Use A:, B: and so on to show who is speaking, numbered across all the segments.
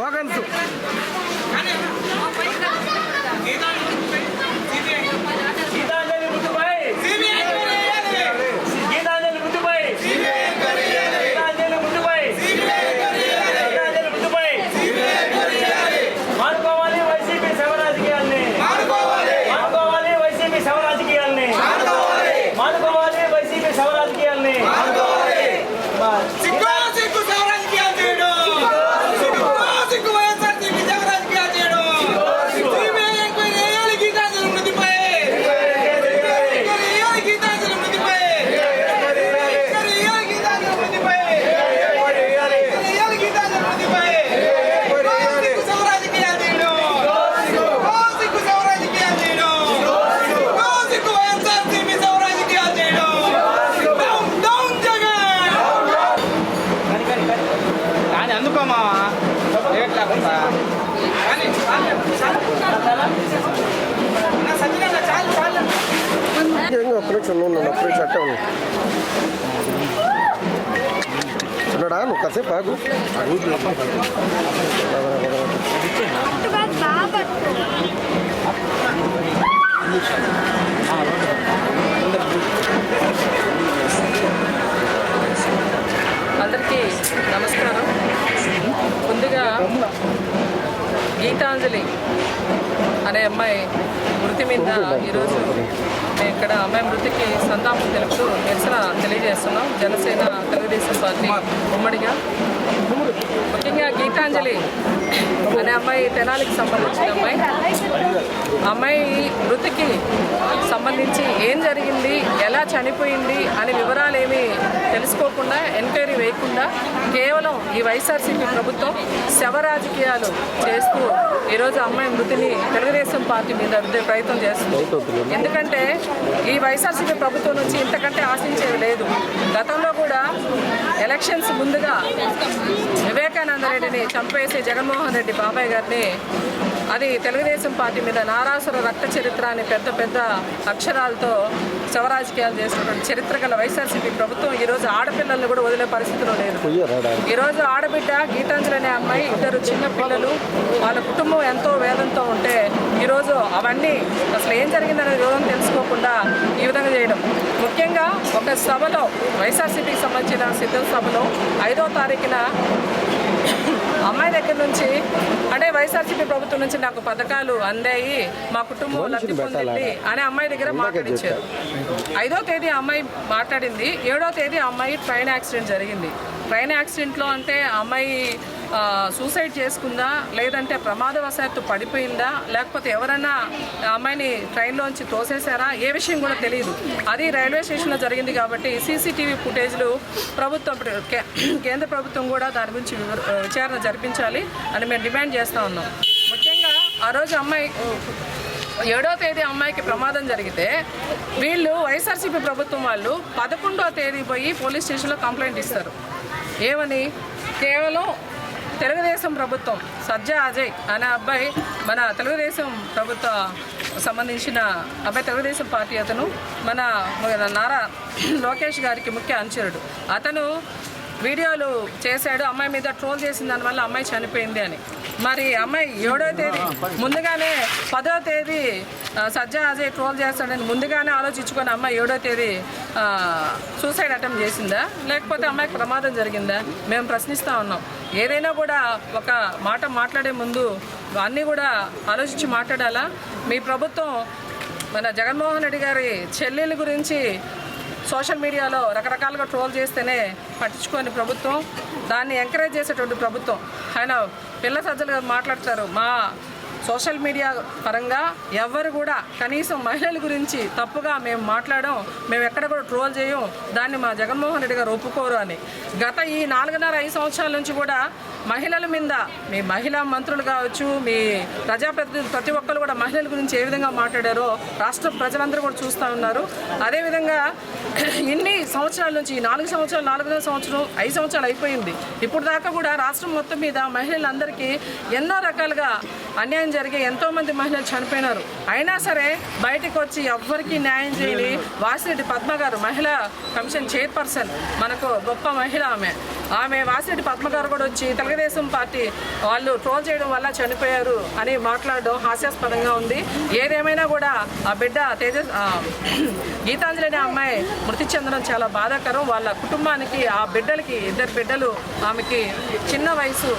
A: Tokens ఉన్నాడా నువ్వు కాసేపు ఆగు
B: అందరికీ నమస్కారం. ముందుగా గీతాంజలి అనే అమ్మాయి మృతి మీద ఈరోజు మేము ఇక్కడ అమ్మాయి మృతికి సంతాపం తెలుపుతూ నిరసన తెలియజేస్తున్నాం. జనసేన తెలుగుదేశం పార్టీ ఉమ్మడిగా. ముఖ్యంగా గీతాంజలి అనే అమ్మాయి తెనాలికి సంబంధించిన అమ్మాయి మృతికి సంబంధించి ఏం జరిగింది, ఎలా చనిపోయింది అనే వివరాలు ఏమీ తెలుసుకోకుండా, ఎంక్వైరీ వేయకుండా కేవలం ఈ వైఎస్ఆర్సీపీ ప్రభుత్వం శవ రాజకీయాలు చేస్తూ ఈరోజు అమ్మాయి మృతిని తెలుగుదేశం పార్టీ మీద రుద్దే ప్రయత్నం చేస్తుంది. ఎందుకంటే ఈ వైఎస్ఆర్సీపీ ప్రభుత్వం నుంచి ఇంతకంటే ఆశించేది లేదు. గతంలో కూడా ఎలక్షన్స్ ముందుగా వివేకానంద రెడ్డిని చంపేసి జగన్మోహన్ రెడ్డి బాబాయ్ గారిని, అది తెలుగుదేశం పార్టీ మీద నారాసుర రక్త చరిత్ర అని పెద్ద పెద్ద అక్షరాలతో శవరాజకీయాలు చేసినటువంటి చరిత్ర గల వైఎస్ఆర్సీపీ ప్రభుత్వం ఈరోజు ఆడపిల్లలను కూడా వదిలే పరిస్థితిలో లేదు. ఈరోజు ఆడబిడ్డ గీతాంజలి అనే అమ్మాయి, 2 చిన్న పిల్లలు, వాళ్ళ కుటుంబం ఎంతో వేదంతో ఉంటే ఈరోజు అవన్నీ అసలు ఏం జరిగిందనే వివరం తెలుసుకోకుండా ఈ విధంగా చేయడం. ముఖ్యంగా ఒక సభలో వైఎస్ఆర్సీపీకి సంబంధించిన సిద్ధం సభలో 5వ తారీఖున అమ్మాయి దగ్గర నుంచి, అంటే వైఎస్ఆర్సీపీ ప్రభుత్వం నుంచి నాకు పథకాలు అందాయి, మా కుటుంబం లబ్ధి పొందింది అనే అమ్మాయి దగ్గర మాట్లాడించారు. 5వ తేదీ అమ్మాయి మాట్లాడింది. 7వ తేదీ అమ్మాయి ట్రైన్ యాక్సిడెంట్ జరిగింది. ట్రైన్ యాక్సిడెంట్లో అంటే అమ్మాయి సూసైడ్ చేసుకుందా, లేదంటే ప్రమాదవశాత్తు పడిపోయిందా, లేకపోతే ఎవరైనా అమ్మాయిని ట్రైన్లోంచి తోసేశారా, ఏ విషయం కూడా తెలియదు. అది రైల్వే స్టేషన్లో జరిగింది కాబట్టి సీసీటీవీ ఫుటేజ్లు ప్రభుత్వం, కేంద్ర ప్రభుత్వం కూడా దాని గురించి విచారణ జరిపించాలి అని మేము డిమాండ్ చేస్తూ ఉన్నాం. ముఖ్యంగా ఆ రోజు అమ్మాయి 7వ తేదీ అమ్మాయికి ప్రమాదం జరిగితే వీళ్ళు వైఎస్ఆర్సీపీ ప్రభుత్వం వాళ్ళు 11వ తేదీ పోయి పోలీస్ స్టేషన్లో కంప్లైంట్ ఇస్తారు. ఏమని? కేవలం తెలుగుదేశం ప్రభుత్వం, సజ్జా అజయ్ అనే అబ్బాయి, మన తెలుగుదేశం ప్రభుత్వ సంబంధించిన అబ్బాయి, తెలుగుదేశం పార్టీ అతను, మన నారా లోకేష్ గారికి ముఖ్య అనుచరుడు. అతను వీడియోలు చేశాడు, అమ్మాయి మీద ట్రోల్ చేసిన దానివల్ల అమ్మాయి చనిపోయింది అని. మరి అమ్మాయి 7వ తేదీ ముందుగానే, 10వ తేదీ సజ్జా అజయ్ ట్రోల్ చేస్తాడని ముందుగానే ఆలోచించుకొని అమ్మాయి 7వ తేదీ సూసైడ్ అటెంప్ట్ చేసిందా, లేకపోతే అమ్మాయికి ప్రమాదం జరిగిందా? మేము ప్రశ్నిస్తూ ఉన్నాం. ఏదైనా కూడా ఒక మాట మాట్లాడే ముందు అన్నీ కూడా ఆలోచించి మాట్లాడాలా? మీ ప్రభుత్వం మన జగన్మోహన్ రెడ్డి గారి చెల్లెల గురించి సోషల్ మీడియాలో రకరకాలుగా ట్రోల్ చేస్తేనే పట్టించుకోని ప్రభుత్వం, దాన్ని ఎంకరేజ్ చేసేటువంటి ప్రభుత్వం. ఆయన పిల్ల సజ్జలుగా మాట్లాడతారు. మా సోషల్ మీడియా పరంగా ఎవరు కూడా కనీసం మహిళల గురించి తప్పుగా మేము మాట్లాడాం, మేము ఎక్కడ కూడా ట్రోల్ చేయం, దాన్ని మా జగన్మోహన్ రెడ్డి గారు ఒప్పుకోరు అని. గత ఈ 4.5 సంవత్సరాల నుంచి కూడా మహిళల మీద, మీ మహిళా మంత్రులు కావచ్చు, మీ ప్రజాప్రతినిధులు ప్రతి ఒక్కరు కూడా మహిళల గురించి ఏ విధంగా మాట్లాడారో రాష్ట్ర ప్రజలందరూ కూడా చూస్తూ ఉన్నారు. అదేవిధంగా ఇన్ని సంవత్సరాల నుంచి, 4 సంవత్సరాలు, 4వ సంవత్సరం, 5 సంవత్సరాలు అయిపోయింది. ఇప్పుడు దాకా కూడా రాష్ట్రం మొత్తం మీద మహిళలందరికీ ఎన్నో రకాలుగా అన్యాయం యాక్సిడెంట్ జరిగి ఎంతోమంది మహిళలు చనిపోయినారు. అయినా సరే బయటకు వచ్చి ఎవ్వరికీ న్యాయం చేయని వాసిరెడ్డి పద్మ గారు, మహిళా కమిషన్ చైర్పర్సన్, మనకు గొప్ప మహిళ ఆమె వాసిరెడ్డి పద్మ గారు కూడా వచ్చి తెలుగుదేశం పార్టీ వాళ్ళు ట్రోల్ చేయడం వల్ల చనిపోయారు అని మాట్లాడడం హాస్యాస్పదంగా ఉంది. ఏదేమైనా కూడా ఆ బిడ్డ గీతాంజలి అనే అమ్మాయి మృతి చెందడం చాలా బాధాకరం. వాళ్ళ కుటుంబానికి, ఆ బిడ్డలకి, 2 బిడ్డలు, ఆమెకి చిన్న వయసు,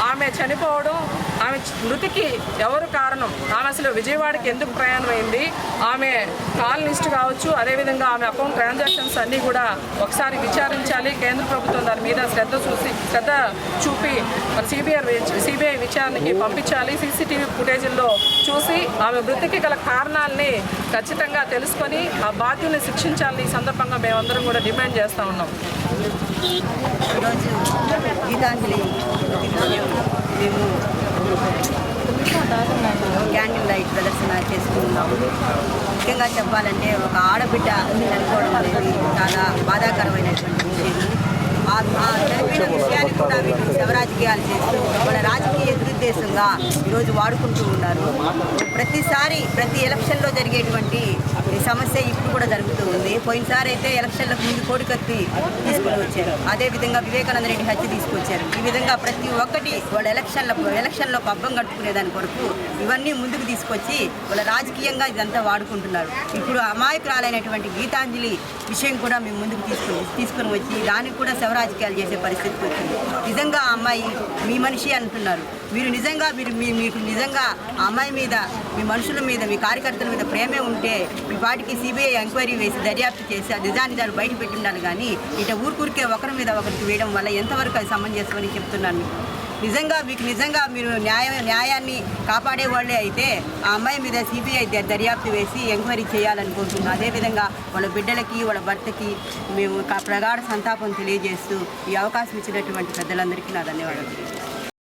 B: ఆమె చనిపోవడం, ఆమె మృతికి ఎవరు కారణం, ఆమె అసలు విజయవాడకి ఎందుకు ప్రయాణం అయింది, ఆమె కాల్ లిస్ట్ కావచ్చు, అదేవిధంగా ఆమె అకౌంట్ ట్రాన్సాక్షన్స్ అన్నీ కూడా ఒకసారి విచారించాలి. కేంద్ర ప్రభుత్వం దాని మీద శ్రద్ధ చూపి సిబిఐ విచారణకి పంపించాలి. సీసీటీవీ ఫుటేజీల్లో చూసి ఆమె మృతికి గల కారణాలని ఖచ్చితంగా తెలుసుకొని ఆ బాధ్యుల్ని శిక్షించాలని ఈ సందర్భంగా మేమందరం కూడా డిమాండ్ చేస్తూ ఉన్నాం.
C: ఈరోజు గీతాంజలి మేము క్యాండిల్ లైట్ ప్రదర్శన చేసుకుంటున్నాము. ముఖ్యంగా చెప్పాలంటే ఒక ఆడబిడ్డ చనిపోవడం అనేది చాలా బాధాకరమైనటువంటి విషయం. ఆ చనిపోయిన విషయాన్ని కూడా వీళ్ళు శవరాజకీయాలు చేస్తూ వాళ్ళ రాజకీయ దురుద్దేశంగా ఈరోజు వాడుకుంటూ ఉన్నారు. ప్రతిసారి ప్రతి ఎలక్షన్లో జరిగేటువంటి సమస్య ఇప్పుడు కూడా జరుగుతూ ఉంది. పోయినసారి అయితే ఎలక్షన్లకు ముందు కోడికత్తి తీసుకొని వచ్చారు, అదేవిధంగా వివేకానంద రెడ్డి హత్య తీసుకొచ్చారు. ఈ విధంగా ప్రతి ఒక్కటి వాళ్ళ ఎలక్షన్లో పబ్బం కట్టుకునే దాని కొరకు ఇవన్నీ ముందుకు తీసుకొచ్చి వాళ్ళ రాజకీయంగా ఇదంతా వాడుకుంటున్నారు. ఇప్పుడు అమాయకురాలైనటువంటి గీతాంజలి విషయం కూడా మేము ముందుకు తీసుకొని వచ్చి దానికి కూడా శవరాజకీయాలు చేసే పరిస్థితికి వచ్చింది. నిజంగా ఆ అమ్మాయి మీ మనిషి అంటున్నారు. మీరు నిజంగా మీకు నిజంగా ఆ అమ్మాయి మీద, మీ మనుషుల మీద, మీ కార్యకర్తల మీద ప్రేమే ఉంటే మీ పాటికి సిబిఐ ఎంక్వైరీ వేసి దర్యాప్తు చేసి ఆ నిజానిజాలు బయట పెట్టి ఉండాలి. కానీ ఇట ఊరికే ఒకరి మీద ఒకరికి వేయడం వల్ల ఎంతవరకు అది సమంజసమని చెప్తున్నాను. నిజంగా మీరు న్యాయాన్ని కాపాడే వాళ్ళే అయితే ఆ అమ్మాయి మీద సిబిఐ దర్యాప్తు వేసి ఎంక్వైరీ చేయాలనుకుంటున్నాను. అదేవిధంగా వాళ్ళ బిడ్డలకి, వాళ్ళ భర్తకి మేము ప్రగాఢ సంతాపం తెలియజేస్తూ ఈ అవకాశం ఇచ్చినటువంటి పెద్దలందరికీ నా ధన్యవాదాలు.